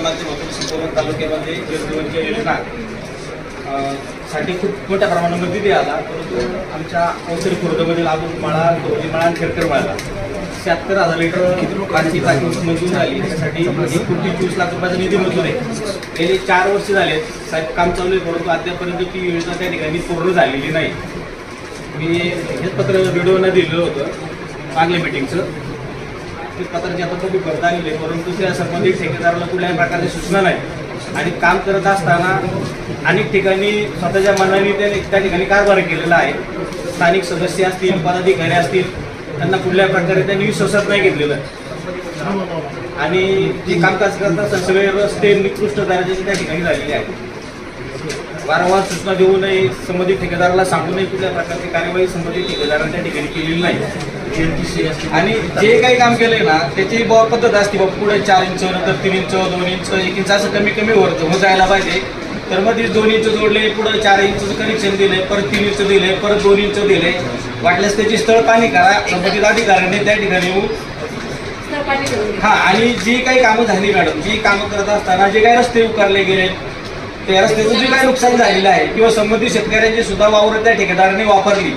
माध्यमातून संपूर्ण तालुक्यामध्ये जलजीवनच्या योजना साठी खूप मोठ्या प्रमाणामध्ये निधी आला, परंतु आमच्या औषधी खुर्दमधील आबुलमाळा, कोवलीमाळा आणि खेडकरमाळ्याला 76,000 लिटर पाण्याची टाकी मंजूर झाली. त्यासाठी 1,24,00,000 रुपयाचा निधी मंजूर आहे. गेली 4 वर्ष झाले साहेब काम चालू आहे, परंतु अद्यापर्यंत ती योजना त्या ठिकाणी पूर्ण झालेली नाही. मी हेच पत्र व्हिडिओनं दिलं होतं मागल्या मिटिंगचं. ते पत्राची आता कधी भरता आलेली आहे, परंतु त्या संबंधित ठेकेदाराला कुठल्याही प्रकारची सूचना नाही. आणि काम करत असताना अनेक ठिकाणी स्वतःच्या मनाने त्या ठिकाणी कारभार केलेला आहे. स्थानिक सदस्य असतील, पदाधिकारी असतील, त्यांना कुठल्याही प्रकारे त्यांनी विश्वासात नाही घेतलेलं. आणि जे कामकाज करत असतात सगळे रस्ते निकृष्ट दर्जाचे त्या ठिकाणी झालेले आहेत. वारंवार सूचना देऊ नये, संबंधित ठेकेदाराला सांगू नये, कुठल्या प्रकारची कार्यवाही संबंधित ठेकेदारांनी त्या ठिकाणी केलेली नाही. आणि जे काही काम केलंय ना त्याची पद्धत असते, पुढे 4 इंच, नंतर 3 इंच, 2 इंच, 1 इंच असं कमी कमी होत जायला पाहिजे. तर मग 2 इंच जोडले, पुढे 4 इंचचं कनेक्शन दिले, परत 3 इंच दिले, परत 2 इंच दिले. वाटल्यास त्याची स्थळ पाणी करा, संबंधित अधिकाऱ्यांनी त्या ठिकाणी येऊन आणि जी काही कामं झाली मॅडम, जी कामं करत असताना जे काही रस्ते उकारले गेले, त्या रस्त्याचं जे काही नुकसान झालेलं आहे किंवा संबंधित शेतकऱ्यांची सुद्धा वावर त्या ठेकेदाराने वापरली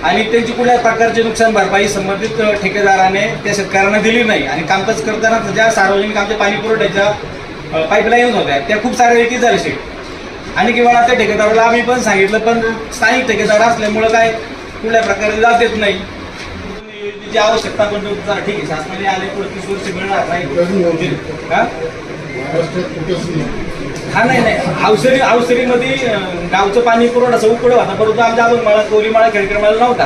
आणि त्यांची कुठल्याच प्रकारची नुकसान भरपाई संबंधित ठेकेदाराने त्या शेतकऱ्यांना दिली नाही. आणि कामकाज करताना ज्या सार्वजनिक आमच्या पाणी पुरवठ्याच्या पाईपलाईन होत्या त्या खूप साऱ्या रेकी झाल्या. आणि किंवा त्या ठेकेदाराला आम्ही पण सांगितलं, पण स्थानिक ठेकेदार असल्यामुळं काय कुठल्या प्रकारे जात येत नाही. जी आवश्यकता पण ठीक आहे, शासनाने आले पुढे 30 वर्ष मिळणार नाही. हा नाही औषधीमध्ये गावचं पाणी पुरवठा उकडं होता, परंतु आमच्या आबुलमाळा, कोवलीमाळा, खेडकरमाळ्याला नव्हता.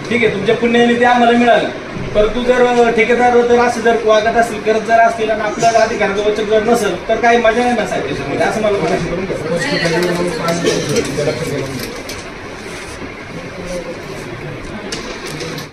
ठीक आहे, तुमच्या पुण्याने ते आम्हाला मिळालं. परंतु जर ठेकेदार जर असं जर वागत असतील, करत जर असतील आणि आपल्याला अधिकाराचं वचन जर नसेल तर काही मजा नाही नसायची त्याच्यामध्ये, असं मला म्हणायचं.